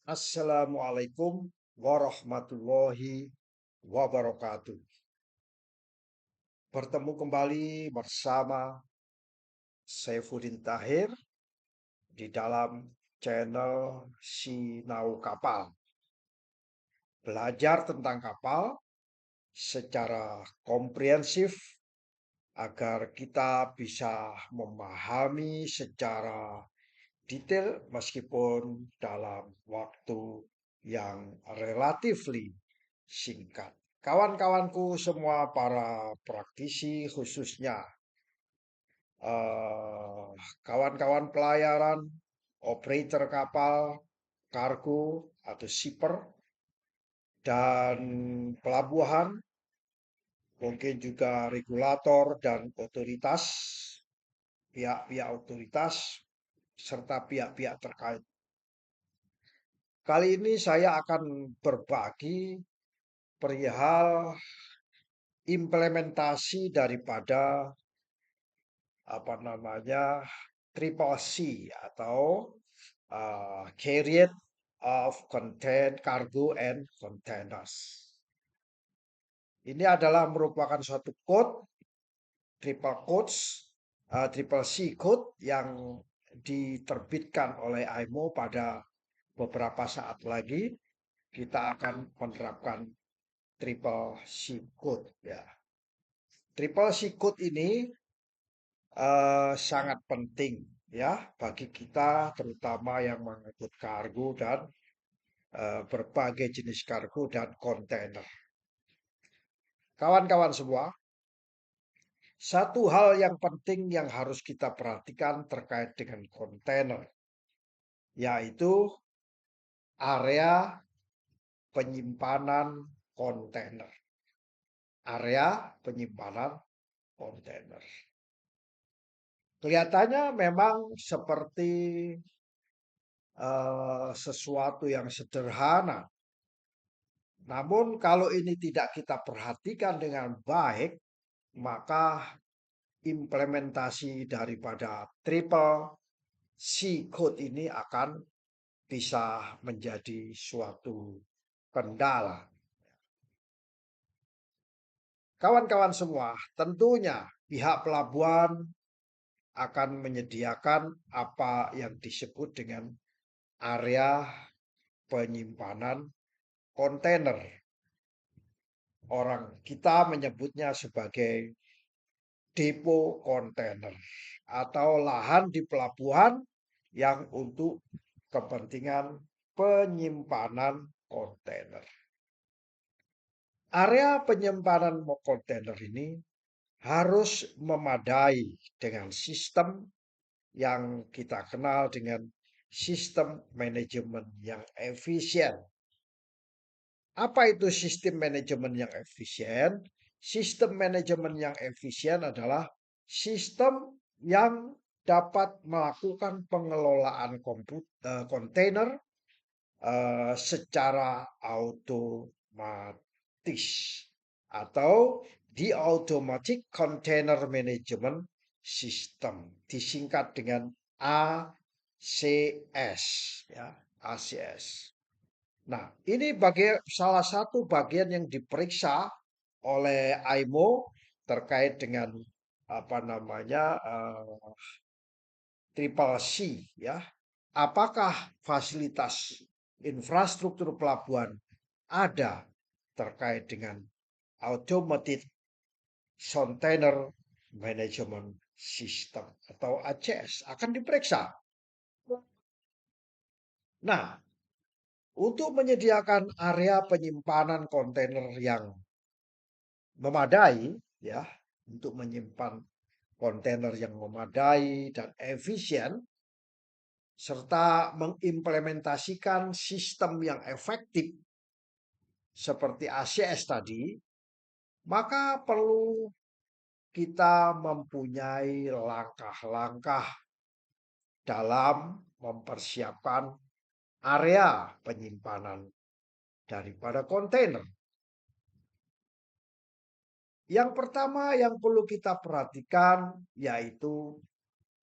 Assalamualaikum warahmatullahi wabarakatuh. Bertemu kembali bersama Saifuddin Tahir di dalam channel Sinau Kapal. Belajar tentang kapal secara komprehensif agar kita bisa memahami secara detail meskipun dalam waktu yang relatively singkat. Kawan-kawanku semua para praktisi khususnya eh, kawan-kawan pelayaran, operator kapal, kargo atau shipper dan pelabuhan, mungkin juga regulator dan otoritas, pihak-pihak otoritas serta pihak-pihak terkait. Kali ini saya akan berbagi perihal implementasi daripada triple C atau carrier of content cargo and containers. Ini adalah merupakan suatu code triple C code yang diterbitkan oleh IMO pada beberapa saat lagi. Kita akan menerapkan triple C code ya. Triple C code ini sangat penting ya bagi kita terutama yang mengangkut kargo dan berbagai jenis kargo dan kontainer. Kawan-kawan semua, satu hal yang penting yang harus kita perhatikan terkait dengan kontainer, yaitu area penyimpanan kontainer. Area penyimpanan kontainer. Kelihatannya memang seperti sesuatu yang sederhana. Namun kalau ini tidak kita perhatikan dengan baik, maka implementasi daripada triple C code ini akan bisa menjadi suatu kendala. Kawan-kawan semua, tentunya pihak pelabuhan akan menyediakan apa yang disebut dengan area penyimpanan kontainer. Orang kita menyebutnya sebagai depo kontainer atau lahan di pelabuhan yang untuk kepentingan penyimpanan kontainer. Area penyimpanan kontainer ini harus memadai dengan sistem yang kita kenal dengan sistem manajemen yang efisien. Apa itu sistem manajemen yang efisien? Sistem manajemen yang efisien adalah sistem yang dapat melakukan pengelolaan kontainer secara otomatis atau di automatic container management system, disingkat dengan ACS ya, ACS. Nah, ini salah satu bagian yang diperiksa oleh IMO terkait dengan triple C ya. Apakah fasilitas infrastruktur pelabuhan ada terkait dengan automated container management system atau ACS akan diperiksa. Nah, untuk menyediakan area penyimpanan kontainer yang memadai ya, untuk menyimpan kontainer yang memadai dan efisien serta mengimplementasikan sistem yang efektif seperti ACS tadi, maka perlu kita mempunyai langkah-langkah dalam mempersiapkan area penyimpanan daripada kontainer. Yang pertama yang perlu kita perhatikan yaitu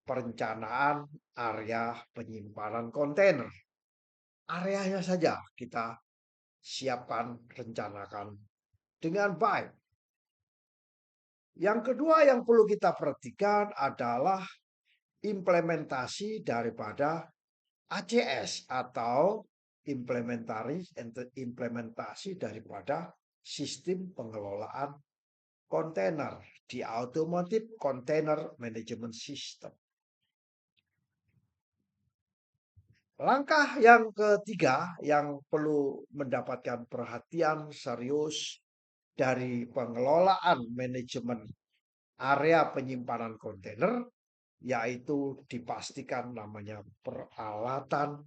perencanaan area penyimpanan kontainer. areanya saja kita siapkan, rencanakan dengan baik. Yang kedua yang perlu kita perhatikan adalah implementasi daripada ACS atau implementasi daripada sistem pengelolaan kontainer di Automotive Container Management System. Langkah yang ketiga yang perlu mendapatkan perhatian serius dari pengelolaan manajemen area penyimpanan kontainer, yaitu dipastikan namanya peralatan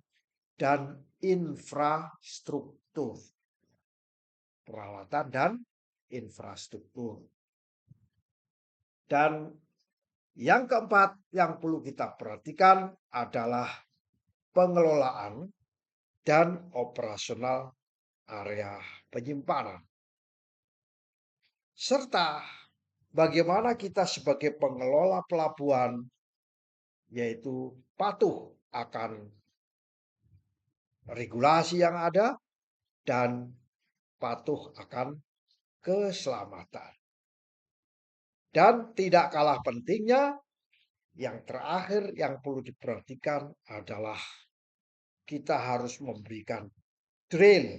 dan infrastruktur. Peralatan dan infrastruktur. Dan yang keempat yang perlu kita perhatikan adalah pengelolaan dan operasional area penyimpanan. Serta bagaimana kita sebagai pengelola pelabuhan yaitu patuh akan regulasi yang ada dan patuh akan keselamatan. Dan tidak kalah pentingnya, yang terakhir yang perlu diperhatikan adalah kita harus memberikan drill,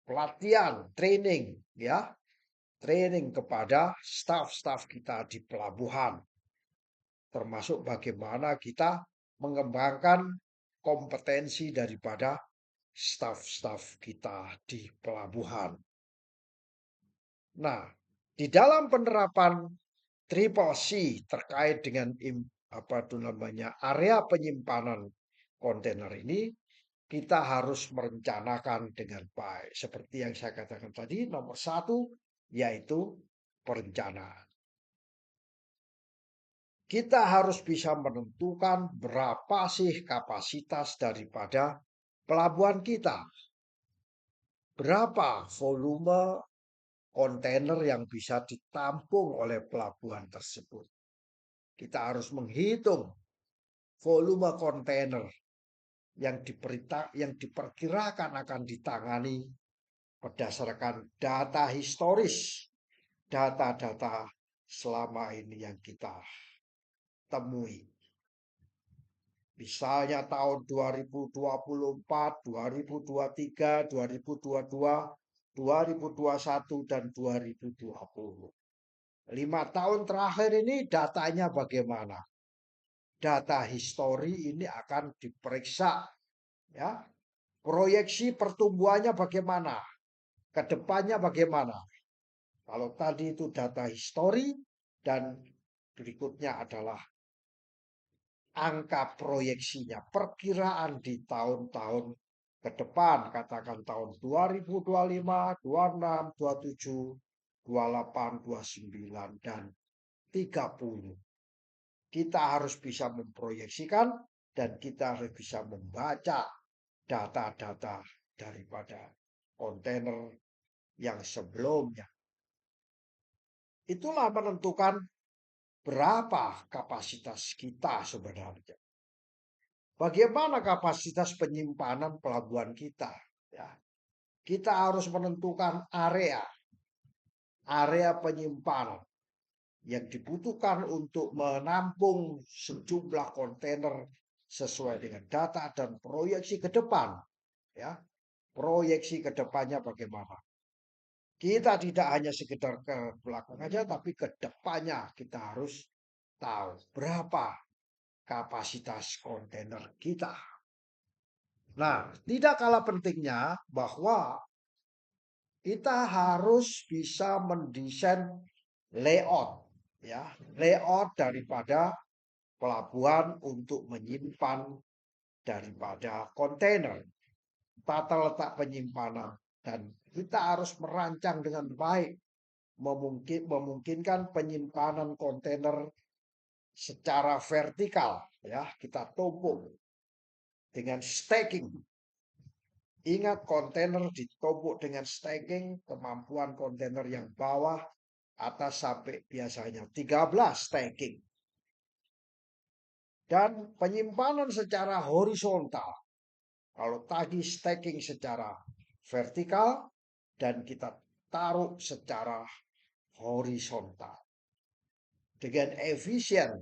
pelatihan, training, ya, training kepada staf-staf kita di pelabuhan, termasuk bagaimana kita mengembangkan kompetensi daripada staf-staf kita di pelabuhan. Nah, di dalam penerapan Triple C terkait dengan area penyimpanan kontainer ini, kita harus merencanakan dengan baik. Seperti yang saya katakan tadi, nomor satu yaitu perencanaan. Kita harus bisa menentukan berapa sih kapasitas daripada pelabuhan kita. Berapa volume kontainer yang bisa ditampung oleh pelabuhan tersebut. Kita harus menghitung volume kontainer yang diperkirakan akan ditangani berdasarkan data historis, data-data selama ini yang kita temui. Misalnya tahun 2024, 2023, 2022, 2021, dan 2020. 5 tahun terakhir ini datanya bagaimana? Data histori ini akan diperiksa, ya. Proyeksi pertumbuhannya bagaimana? Kedepannya bagaimana? Kalau tadi itu data histori dan berikutnya adalah angka proyeksinya, perkiraan di tahun-tahun ke depan, katakan tahun 2025, 26, 27, 28, 29, dan 30. Kita harus bisa memproyeksikan dan kita harus bisa membaca data-data daripada kontainer yang sebelumnya. Itulah menentukan berapa kapasitas kita sebenarnya. Bagaimana kapasitas penyimpanan pelabuhan kita? Ya, kita harus menentukan area penyimpanan yang dibutuhkan untuk menampung sejumlah kontainer sesuai dengan data dan proyeksi ke depan. Ya, proyeksi ke depannya bagaimana? Kita tidak hanya sekedar ke belakang aja, tapi ke depannya kita harus tahu berapa kapasitas kontainer kita. Nah, tidak kalah pentingnya bahwa kita harus bisa mendesain layout, ya, layout daripada pelabuhan untuk menyimpan daripada kontainer, tata letak penyimpanan, dan kita harus merancang dengan baik, memungkinkan penyimpanan kontainer secara vertikal, ya, kita tumpuk dengan stacking. Ingat, kontainer ditumpuk dengan stacking, kemampuan kontainer yang bawah atas sampai biasanya 13 stacking. Dan penyimpanan secara horizontal. Kalau tadi stacking secara vertikal dan kita taruh secara horizontal dengan efisien,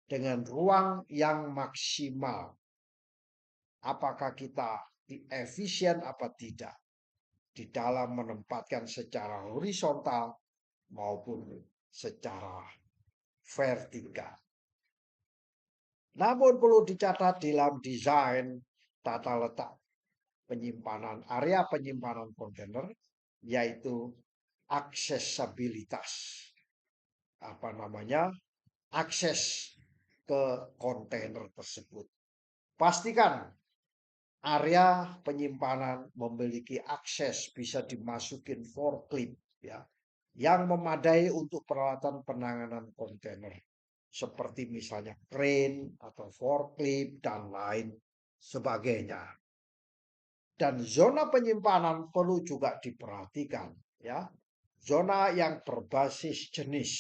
dengan ruang yang maksimal. Apakah kita efisien apa tidak di dalam menempatkan secara horizontal maupun secara vertikal. Namun perlu dicatat dalam desain tata letak penyimpanan, area penyimpanan kontainer, yaitu aksesibilitas. Apa namanya? Akses ke kontainer tersebut. Pastikan area penyimpanan memiliki akses bisa dimasukin forklift ya, yang memadai untuk peralatan penanganan kontainer seperti misalnya crane atau forklift dan lain sebagainya. Dan zona penyimpanan perlu juga diperhatikan ya. Zona yang berbasis jenis.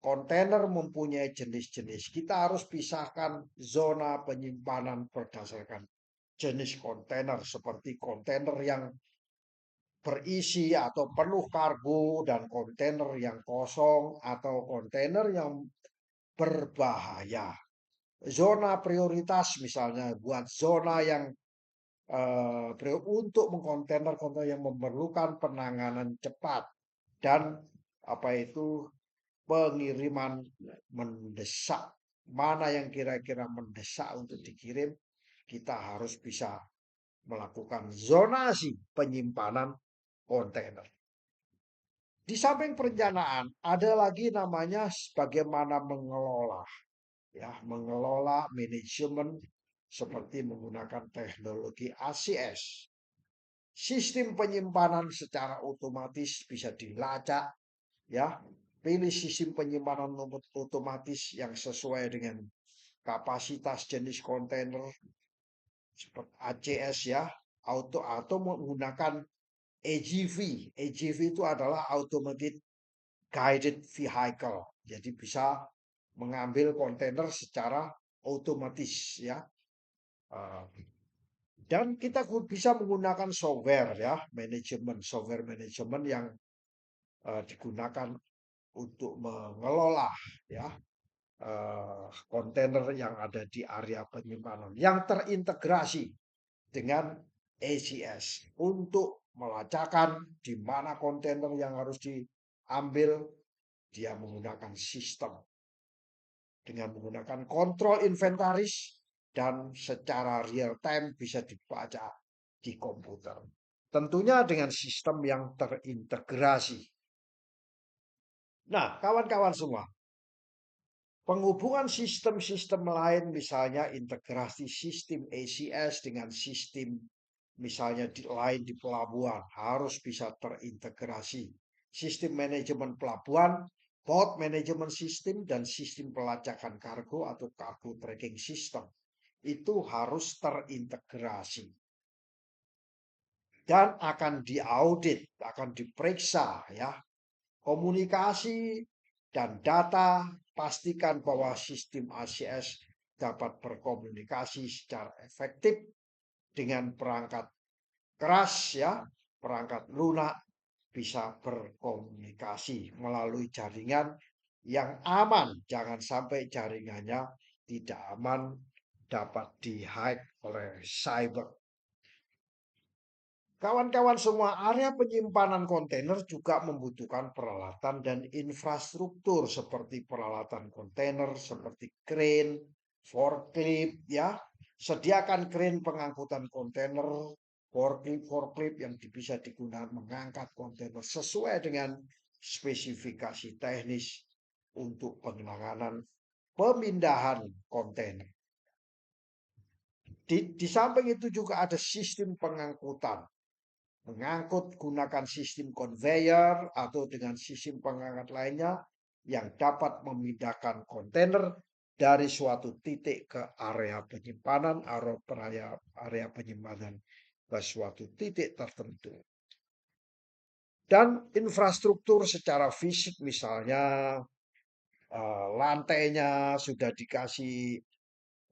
Kontainer mempunyai jenis-jenis. Kita harus pisahkan zona penyimpanan berdasarkan jenis kontainer seperti kontainer yang berisi atau penuh kargo dan kontainer yang kosong atau kontainer yang berbahaya. Zona prioritas misalnya buat zona yang untuk mengkontainer-kontainer yang memerlukan penanganan cepat dan apa itu pengiriman mendesak. Mana yang kira-kira mendesak untuk dikirim, kita harus bisa melakukan zonasi penyimpanan kontainer. Di samping perencanaan, ada lagi namanya bagaimana mengelola, ya, mengelola manajemen seperti menggunakan teknologi ACS. Sistem penyimpanan secara otomatis bisa dilacak, ya. Pilih sistem penyimpanan otomatis yang sesuai dengan kapasitas jenis kontainer seperti ACS ya, atau menggunakan AGV. AGV itu adalah Automated Guided Vehicle. Jadi bisa mengambil kontainer secara otomatis ya. Dan kita bisa menggunakan software ya, software manajemen yang digunakan untuk mengelola ya kontainer yang ada di area penyimpanan yang terintegrasi dengan ACS untuk melacakkan di mana kontainer yang harus diambil. Dia menggunakan sistem dengan menggunakan kontrol inventaris dan secara real time bisa dibaca di komputer. Tentunya dengan sistem yang terintegrasi. Nah, kawan-kawan semua, penghubungan sistem-sistem lain misalnya integrasi sistem ACS dengan sistem misalnya lain di pelabuhan harus bisa terintegrasi. Sistem manajemen pelabuhan, port management system dan sistem pelacakan kargo atau cargo tracking system itu harus terintegrasi. Dan akan diaudit, akan diperiksa ya. Komunikasi dan data, pastikan bahwa sistem ACS dapat berkomunikasi secara efektif dengan perangkat keras ya, perangkat lunak bisa berkomunikasi melalui jaringan yang aman. Jangan sampai jaringannya tidak aman dapat dihack oleh cyber. Kawan-kawan semua, area penyimpanan kontainer juga membutuhkan peralatan dan infrastruktur seperti peralatan kontainer, seperti crane, forklift, ya. Sediakan crane pengangkutan kontainer, forklift yang bisa digunakan mengangkat kontainer sesuai dengan spesifikasi teknis untuk penanganan pemindahan kontainer. Di samping itu juga ada sistem pengangkutan. Mengangkut gunakan sistem conveyor atau dengan sistem pengangkat lainnya yang dapat memindahkan kontainer dari suatu titik ke area penyimpanan atau area penyimpanan ke suatu titik tertentu. Dan infrastruktur secara fisik misalnya lantainya sudah dikasih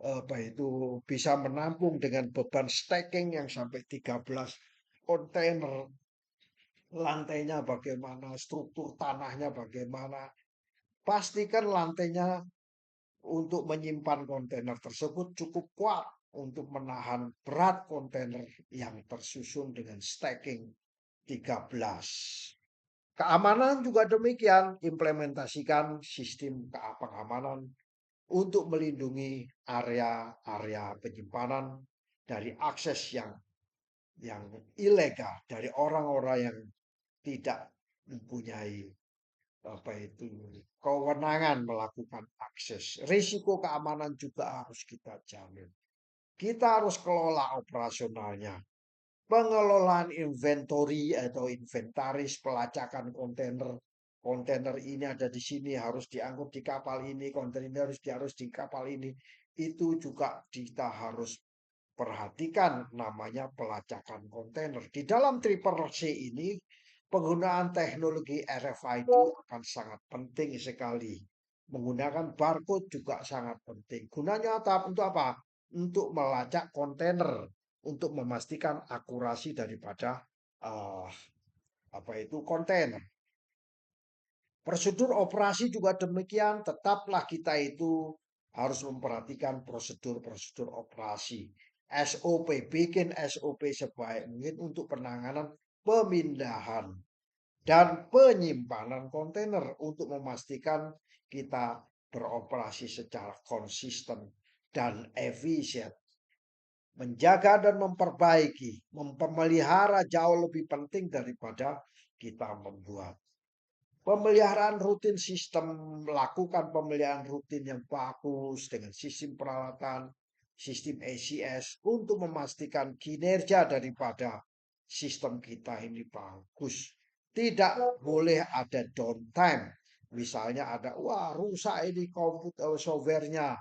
apa itu bisa menampung dengan beban stacking yang sampai 13 kontainer, lantainya bagaimana, struktur tanahnya bagaimana. Pastikan lantainya untuk menyimpan kontainer tersebut cukup kuat untuk menahan berat kontainer yang tersusun dengan stacking 13. Keamanan juga demikian, implementasikan sistem pengamanan untuk melindungi area-area penyimpanan dari akses yang ilegal, dari orang-orang yang tidak mempunyai apa itu kewenangan melakukan akses. Risiko keamanan juga harus kita jamin. Kita harus kelola operasionalnya. Pengelolaan inventory atau inventaris pelacakan kontainer. Kontainer ini ada di sini, harus diangkut di kapal ini, kontainer ini harus di kapal ini. Itu juga kita harus perhatikan, namanya pelacakan kontainer. Di dalam triple C ini, penggunaan teknologi RFID akan sangat penting sekali. Menggunakan barcode juga sangat penting. Gunanya untuk apa? Untuk melacak kontainer, untuk memastikan akurasi daripada uh, apa itu kontainer. Prosedur operasi juga demikian, tetaplah kita itu harus memperhatikan prosedur-prosedur operasi. SOP, bikin SOP sebaik mungkin untuk penanganan pemindahan dan penyimpanan kontainer untuk memastikan kita beroperasi secara konsisten dan efisien. Menjaga dan memperbaiki, memelihara jauh lebih penting daripada kita membuat. Pemeliharaan rutin sistem, lakukan pemeliharaan rutin yang bagus dengan sistem peralatan, sistem ACS untuk memastikan kinerja daripada sistem kita ini bagus. Tidak boleh ada downtime. Misalnya ada, wah rusak ini komputer softwarenya.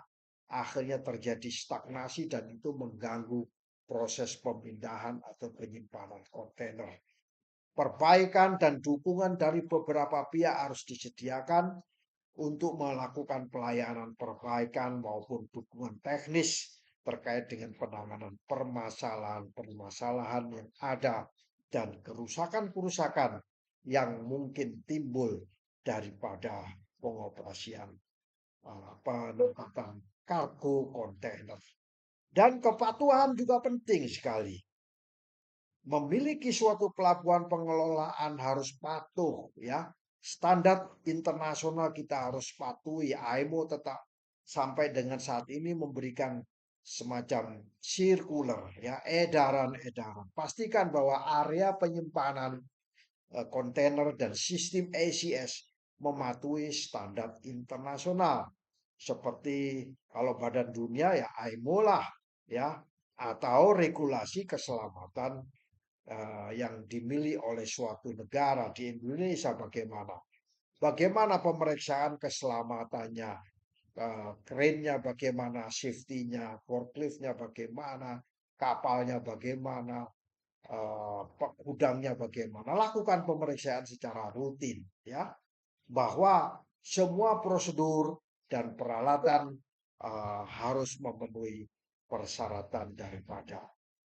Akhirnya terjadi stagnasi dan itu mengganggu proses pemindahan atau penyimpanan kontainer. Perbaikan dan dukungan dari beberapa pihak harus disediakan untuk melakukan pelayanan perbaikan maupun dukungan teknis terkait dengan penanganan permasalahan-permasalahan yang ada dan kerusakan-kerusakan yang mungkin timbul daripada pengoperasian penempatan kargo kontainer. Dan kepatuhan juga penting sekali. Memiliki suatu pelabuhan pengelolaan harus patuh ya. Standar internasional kita harus patuhi. IMO tetap sampai dengan saat ini memberikan semacam sirkuler ya, edaran-edaran. Pastikan bahwa area penyimpanan kontainer dan sistem ACS mematuhi standar internasional. Seperti kalau Badan Dunia ya IMO lah ya, atau regulasi keselamatan yang dimiliki oleh suatu negara. Di Indonesia bagaimana? Bagaimana pemeriksaan keselamatannya, kerennya bagaimana, safety-nya, forklift-nya bagaimana, kapalnya bagaimana, gudangnya bagaimana. Lakukan pemeriksaan secara rutin ya, bahwa semua prosedur dan peralatan harus memenuhi persyaratan daripada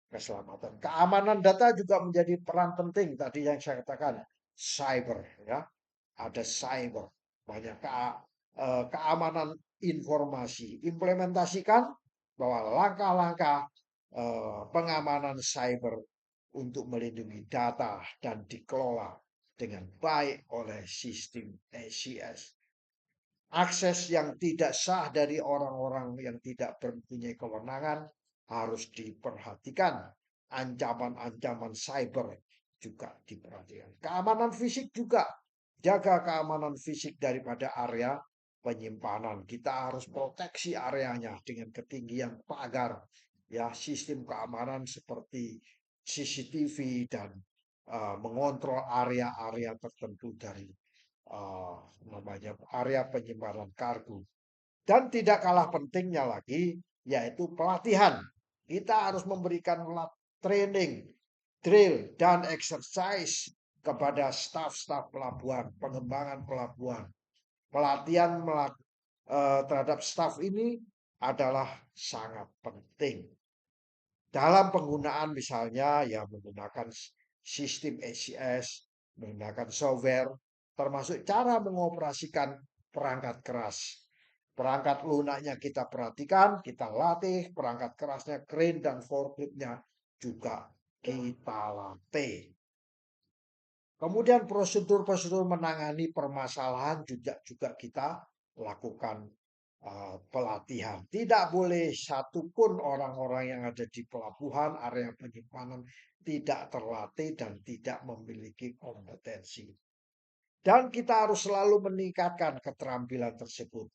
keselamatan. Keamanan data juga menjadi peran penting tadi yang saya katakan, cyber ya. Ada cyber, banyak keamanan informasi. Implementasikan bahwa langkah-langkah pengamanan cyber untuk melindungi data dan dikelola dengan baik oleh sistem ACS. Akses yang tidak sah dari orang-orang yang tidak mempunyai kewenangan harus diperhatikan. Ancaman-ancaman cyber juga diperhatikan. Keamanan fisik juga. Jaga keamanan fisik daripada area penyimpanan. Kita harus proteksi areanya dengan ketinggian pagar. Ya, sistem keamanan seperti CCTV dan mengontrol area-area tertentu dari namanya area penyimpanan kargo. Dan tidak kalah pentingnya lagi, yaitu pelatihan. Kita harus memberikan training, drill, dan exercise kepada staf-staf pelabuhan, pengembangan pelabuhan. Pelatihan terhadap staf ini adalah sangat penting. Dalam penggunaan misalnya ya menggunakan sistem ACS, menggunakan software, termasuk cara mengoperasikan perangkat keras. Perangkat lunaknya kita perhatikan, kita latih, perangkat kerasnya crane dan forkliftnya juga kita latih. Kemudian prosedur-prosedur menangani permasalahan juga kita lakukan pelatihan. Tidak boleh satupun orang-orang yang ada di pelabuhan, area penyimpanan tidak terlatih dan tidak memiliki kompetensi. Dan kita harus selalu meningkatkan keterampilan tersebut.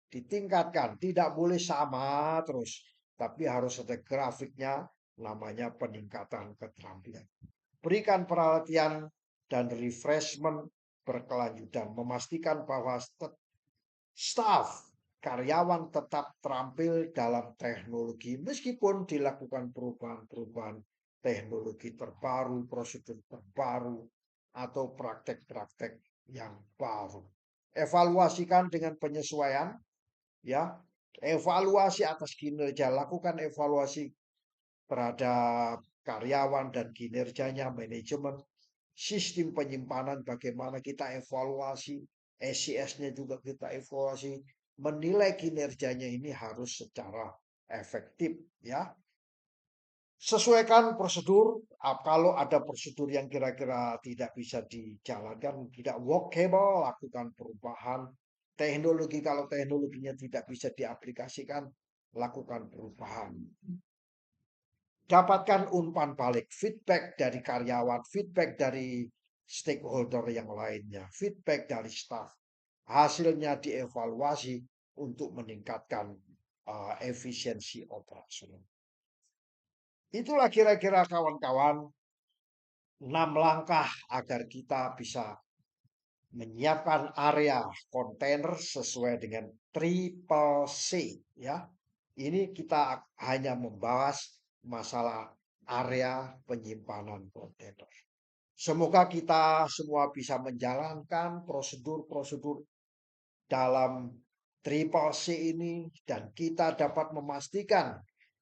Ditingkatkan, tidak boleh sama terus, tapi harus ada grafiknya, namanya peningkatan keterampilan. Berikan perhatian dan refreshment berkelanjutan, memastikan bahwa staf karyawan tetap terampil dalam teknologi meskipun dilakukan perubahan-perubahan teknologi terbaru, prosedur terbaru, atau praktek-praktek yang baru. Evaluasikan dengan penyesuaian, ya. Evaluasi atas kinerja, lakukan evaluasi terhadap karyawan dan kinerjanya, manajemen, sistem penyimpanan, bagaimana kita evaluasi, SCS-nya juga kita evaluasi, menilai kinerjanya ini harus secara efektif, ya. Sesuaikan prosedur, kalau ada prosedur yang kira-kira tidak bisa dijalankan, tidak workable, lakukan perubahan. Teknologi, kalau teknologinya tidak bisa diaplikasikan, lakukan perubahan. Dapatkan umpan balik, feedback dari karyawan, feedback dari stakeholder yang lainnya, feedback dari staff. Hasilnya dievaluasi untuk meningkatkan efisiensi operasional. Itulah kira-kira kawan-kawan 6 langkah agar kita bisa menyiapkan area kontainer sesuai dengan triple C, ya. Ini kita hanya membahas masalah area penyimpanan kontainer. Semoga kita semua bisa menjalankan prosedur-prosedur dalam triple C ini dan kita dapat memastikan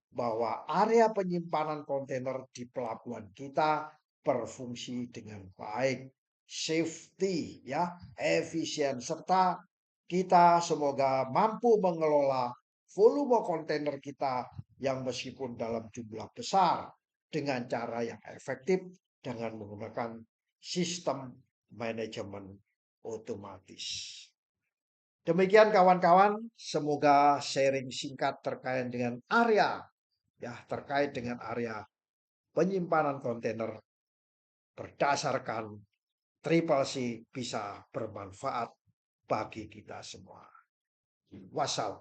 bahwa area penyimpanan kontainer di pelabuhan kita berfungsi dengan baik, safety, ya, efisien, serta kita semoga mampu mengelola volume kontainer kita yang meskipun dalam jumlah besar dengan cara yang efektif dengan menggunakan sistem manajemen otomatis. Demikian kawan-kawan, semoga sharing singkat terkait dengan area, ya, terkait dengan area penyimpanan kontainer berdasarkan triple C bisa bermanfaat bagi kita semua. Wassalam.